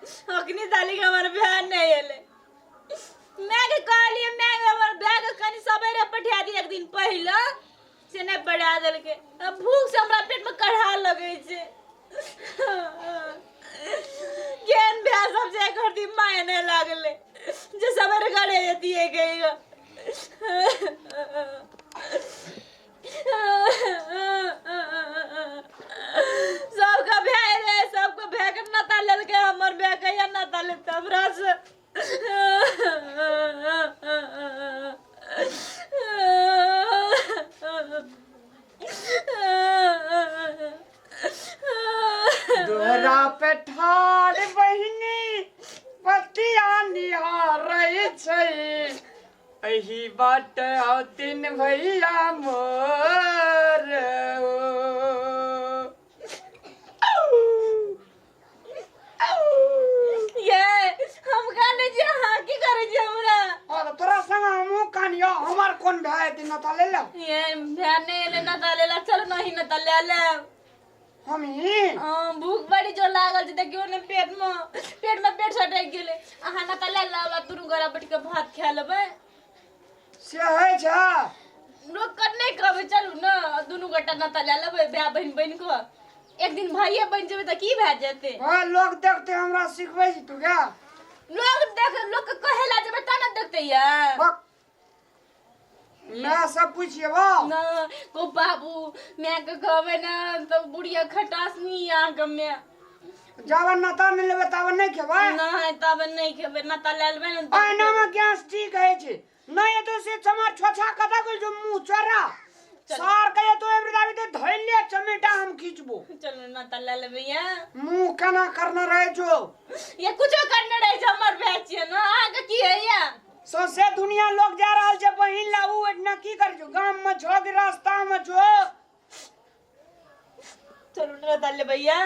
अखनी साली के हमारे बहन नहीं एले मैं के कहलिए मैं हमर बैग कनी सवेरे पठा दी एक दिन पहले से नहीं बढ़ा देल के अब भूख से हमरा पेट में कढ़ा लगे छे केन भ्या सब जे कर दी मायने लागले जे सवेरे घरे दिए गई सबका भय रे सबको भय के नता लेल के हमर भय के या नता ले तबरा से दोहरा पे ठाड़ बहिनी पतिया निहारै छै एही बाट औतिन भैया मोर ये हम गाने जे हां की करे जे हमरा और तोरा संग हमहु कानियो हमर कोन भाई दिन नता ले लो ये भयाने ले नता लेला चल नहीं नता ले ले हम ही भूख बड़ी जो लागल जे देखियो ने पेट में पेट सटक गेले आहा नता ले ला तुरु गरा बैठ के भात खा लेबे से है छ लोग कर नहीं कहबे चलू ना दुनु गोटा नता ले लेबे भाई बहन बहन को एक दिन भाईए बन जेबे त की भै जेते हां लोग देखते हमरा सिखबै छी तू क्या लोग देख लोग कहेला जेबे त न देखते यार मैं सब पूछिए वो ना को बाबू मैं के कहबे ना तो बुढ़िया खटास नहीं आ गमे जावन नता नहीं लेबे तावन नहीं खेबै नहीं तब नहीं खेबे नता ले लेबे न आइना में गैस ठीक है छी नहीं तो से चमार छोछा कथा को जो मुंह चरा सार कहे तो एवरी तो धइले चमेटा हम खींचबो चलो नता ले लेबे या मुंह केना करना रहे जो ये कुछो करने रहे छ हमर बेचिए ना आगे की है या सौसे दुनिया लोग जा रहल छै बहिन लाऊ एतना की कर जो गांव में छो के रास्ता में छो चलो नता ले भैया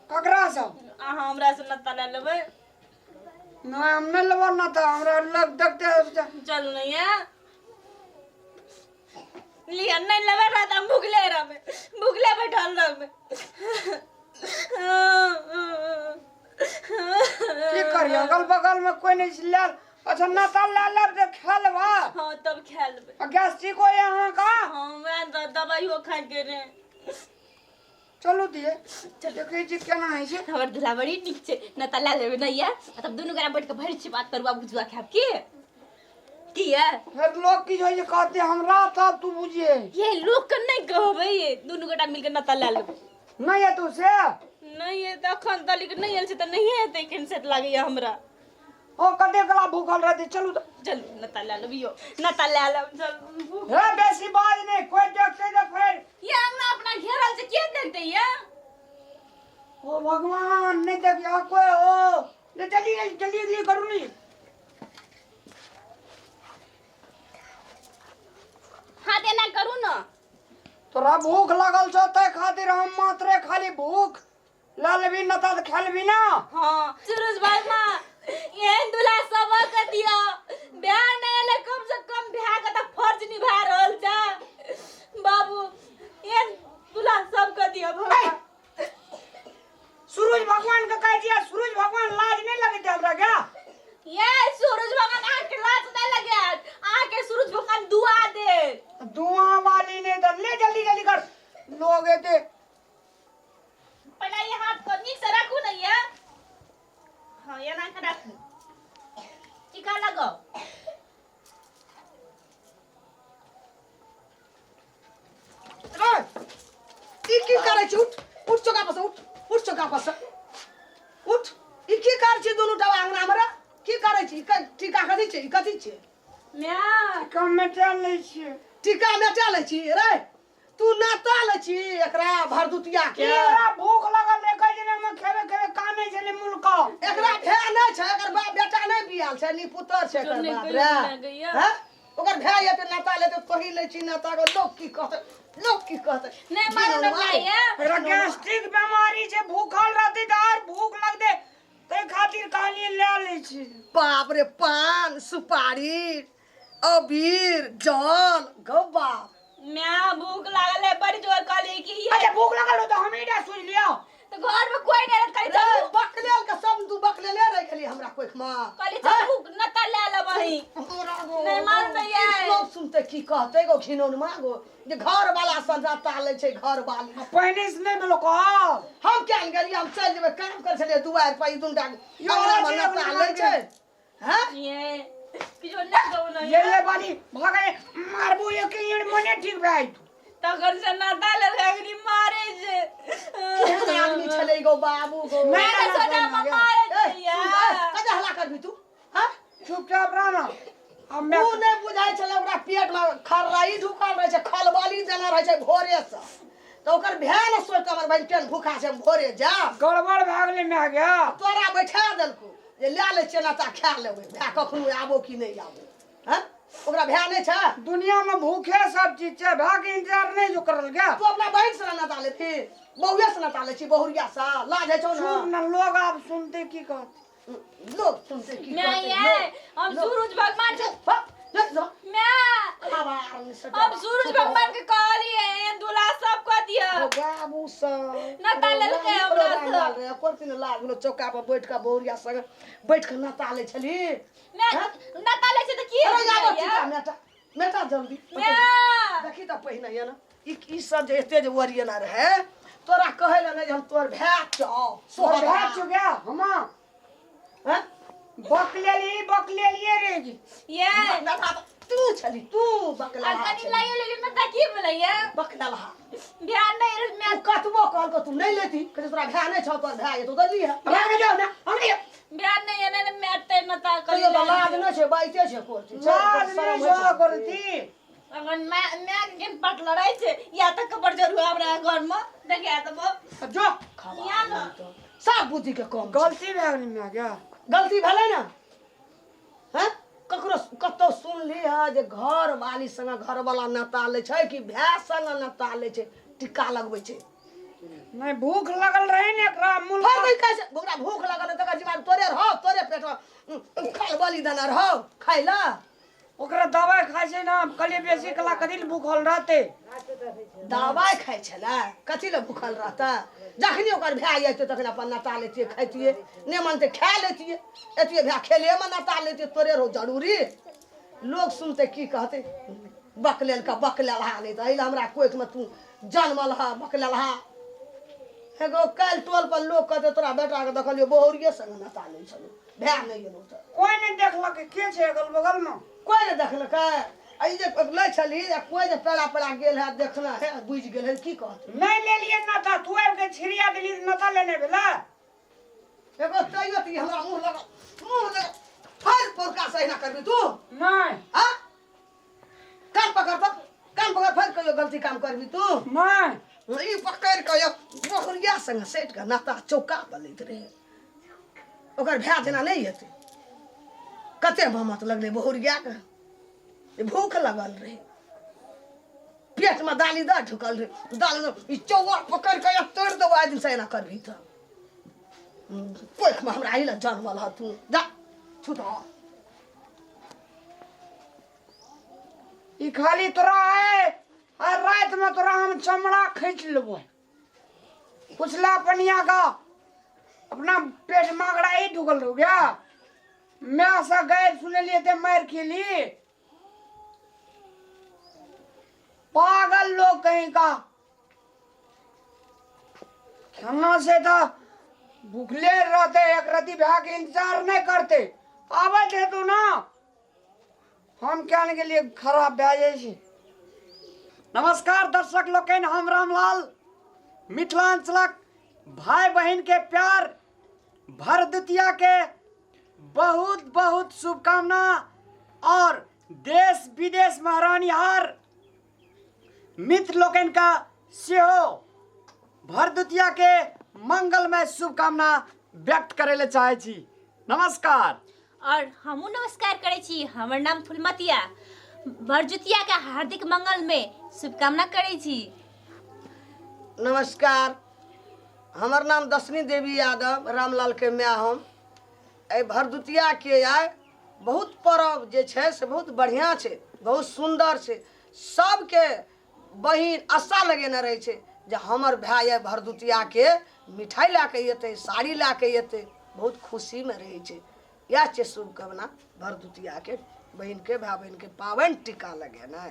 ककरा सब हमरा से नता ले लेबे ना हम न लेबो ना तो हमरा लोग देखते चल नहीं है लिया नहीं लेबे रात हम भूखले बैठल रहबे की करिए अगल बगल में कोई नहीं लाल अच्छा नता ले ले तो खा लेबा हां तब खा लेबे गैस ठीक हो यहाँ का हां मैं दवाइयो खा के रे चलो दिए देखे जी केना है छै हमर दुला बड़ी ठीक छे नता ले लेबे नहीं है तब दोनों गरा बैठ के भरि छी बात करबा बुझवा खाब की है फिर लोग की जो कहते हमरा तब तू बुझिए ये लोग के नहीं कहबे ये दोनों गटा मिलके नता ले लेबे नहीं है तू से नहीं है तखन तली के नहीं आल छै त नहीं है त कैंसर लागे हमरा ओ कते गला भूखल रहते चलू तो चल नता ले लेबियो नता ले ले चल हे बेसी बाज नहीं कोई देखते तो फिर ये अंगना अपना घेरल से के देखते ये ओ भगवान नहीं देखियो कोई ओ ले जल्दी करू नी हां देना करू ना तोरा भूख लागल छ तै खातिर हम मात्रे खाली भूख लालबी नता त खेलबी ना हां सूरज भाई मां ये दुला सब के दिया ब्याह नहीं ले कम से कम ब्याह का त फर्ज निभा रहल जा बाबू ये दुला सब के दिया भगवान सूरज भगवान का कह दिया सूरज भगवान लाज नहीं लगे हमरा क्या ये सूरज भगवान आके लाज नहीं लगे आके सूरज भगवान दुआ दे दुआ वाली ने तो ले जल्दी कर लोग एते पहले ये हाथ को नीचे से रखू नहीं है हां ये ना कर रखू टीका लगाओ रे ई की करे छी उठ चोका पास उठ ई की कर छी दोनों टवा अंगना हमरा की करे छी टीका कथि छै म्या कम में चल ले छी टीका मेटा ले छी रे तू नाता ले छी एकरा भरदुतिया के एकरा भूख लगल ले कह दिन में खेबे काने छले मुल्का एकरा भे नै छै एकर बाप बेटा नै बियाल छै नी पुत्र छै एकर बाप रे हैं ओकर भे ये पे नाता ले तो कहि ले छी नाता के लोग की कहते नहीं मारो ना लाया एकरा गैस्ट्रिक बीमारी छै भूखल रहती त और भूख लग दे तै खातिर कहली ले ले छी बाप रे पान सुपारी अबीर जल गब्बा म्या भूख लागल है बड़ी जोर कहली कि ये अच्छा भूख लगल हो तो हम इडा सुन लियो तो घर में कोई नहीं रहत करी रे बकलेल के सब कोई मां कहली चलू नता ले लबही नहीं मान भैया लोग सुनते की कहते गो घिनौन मांगो जे घर वाला सजाता ले छै घर वाली पहिने से नहीं लोग हम क्या करिए हम चल जेबे काम कर छले दुआर पर ई दुंडा अंगना में नता ले छै हैं ये किछो नहीं दो नहीं ये बाली भागे मारबो एक ईड़ मने ठीक भाई तगर से नता ले लगनी मारे जे केहन आदमी छले गो बाबू गो मैंने सोचा मारे भैया कजा हला करबी तू हैं चुपचाप रहना अब मैं तू नहीं बुझाई छले ओकरा पेट में खरराई ढुकल रहे छै खलबाली देना रहे छै भोरे से तो ओकर भैन सोच के हमर बहन केन भूखा छै भोरे जा गड़बड़ भागले में आ गया तोरा बैठा देलको जे ले ले चना ता खा लेबै भै कखनो आबो कि नहीं आबो हैं ओकरा भै नहीं छै दुनिया में भूखे सब चीज छै भाग इंतजार नहीं जो करल गया तू अपना बहन से ना ताले फिर बहुए से ना ताले छी बहुरिया सा लाज है छौ सुन ना न लोग आप सुनते की कहते लोग सुनते की मैं ये हम सूरज भगवान के मैं खबर में सटा हम सूरज भगवान के कहली है दूल्हा सब को दिया बाबू सा नता ले के हमरा से कोरती न लागलो चौका पर बैठ के बहुरिया संग बैठ के नता ले छली मैं नता ले से तो की अरे जाबो चिता मेटा मेटा जल्दी मैं देखी त पहिने या ना ई सब जे एते जे वरियना रहे तोरा कहैला नै हम तोर भै छौ सोहर भाग चु गया हम हैं बकलेलिए रे जी ये तू छली तू बकला अकनी लायो ले नता की बोलैया बकला ध्यान नहीं मैं तू कतबो कहल को तू नहीं लेती कहे तोरा भै नै छौ तोर भै तो दली है भाग जाओ ना हम नहीं ध्यान नहीं है ने मैं ते नता कर कहियो लाज न छै बाइते छै कोरती लाज नहीं जो करती अगर मैं के पट लड़ाई छे या तक कबर जरूर हमरा घर में देखे तो जो या ना सब बुद्धि के कम गलती भागने में आ गया गलती भेलै ना हैं ककरो कतो सुन ली है जे घर वाली संग घर वाला नता ले छै कि भै संग नता ले छै टिक्का लगबै छै नहीं भूख लगल रहे ने एकरा मूल फर नहीं कैसे ओकरा भूख लगल त जीवन तोरे रहो तोरे पेट में खलबली दाना रहो खाइला ओकरा दवाई खाइ छै ना कली बेसी कला कदिल भूखल रहते दवाई खाइ छला कथि ले भूखल रहता जखनी ओकर भै आइते तखन अपन नता लेतिए खाइतिए ने मानते खा लेतिए एतिए भै खेले में नता लेतिए तोरे रहो जरूरी लोग सुनते की कहते बकलेल का बकलेलहा नहीं त अइला हमरा कोइक में तू जन्मल हा बकलेलहा एगो काल टोल पर लोग कहते तोरा बेटा के देखलियो बहुरिये संग नता ले छलो भै नहीं एलो त कोई नहीं देखलक के छै अगल बगल में कोई नहीं देखलक आई जे ले छली कोई जे पेड़ा पेड़ा गेल है देखना है बुझ गेल है की कहत नहीं ले लिए ना था तू आब के छिरिया दिली ना था लेने बेला एगो तइयो ती हमरा मुंह लगा फर पोरका सही ना करबी तू नहीं हां कान पकड़ फर कहियो गलती काम करबी तू नहीं ई पकड़ के बहुरिया संग सेट के नाता चौका बलैत रहे ओकर भै जेना नहीं हेते कते भमत लगले बहुरिया के भूख लगल रहे पेट में दाली दा ढुकल रहे दाल ई चौवा पकड़ के तोड़ दो आज दिन से ना करबी त कोई में हमरा आइला जन्मल ह तू जा छुटा ई खाली तोरा है और रात में तोरा हम चमड़ा खींच लेबो पुछला पनिया का अपना पेट मागड़ा ही ढुकल हो गया मैं ऐसा गए सुने लिए थे मार खेली पागल लोग कहीं का खाना से था भूखले रहते एक रति भैया के इंतजार नहीं करते आवे थे तो ना हम क्या के लिए खराब ब्याजे छी नमस्कार दर्शक लोग हम रामलाल मिथिलांचलक भाई बहन के प्यार भरदुतिया के बहुत बहुत शुभकामना और देश विदेश में रहनिहार मित्र लोकन का सेहो भरदुतिया के मंगलमय शुभकामना व्यक्त करे ले चाहे छी नमस्कार और हमू नमस्कार करे छी हमर नाम फुलमतिया भरदुतिया के हार्दिक मंगल में शुभकामना करे छी नमस्कार हमर नाम दशनी देवी यादव रामलाल के माय हम ए भरदुतिया के आय बहुत पर्व जे छै से बहुत बढ़िया छै बहुत सुंदर छै सबके बहिन आशा लगेने रहे छै जे हमर भाई भरदुतिया के मिठाई ला के अयतै साड़ी ला के अयतै बहुत खुशी में रहे छै या छै शुभकामना भरदुतिया के बहन के भाई बहन के पावन टीका लगे ना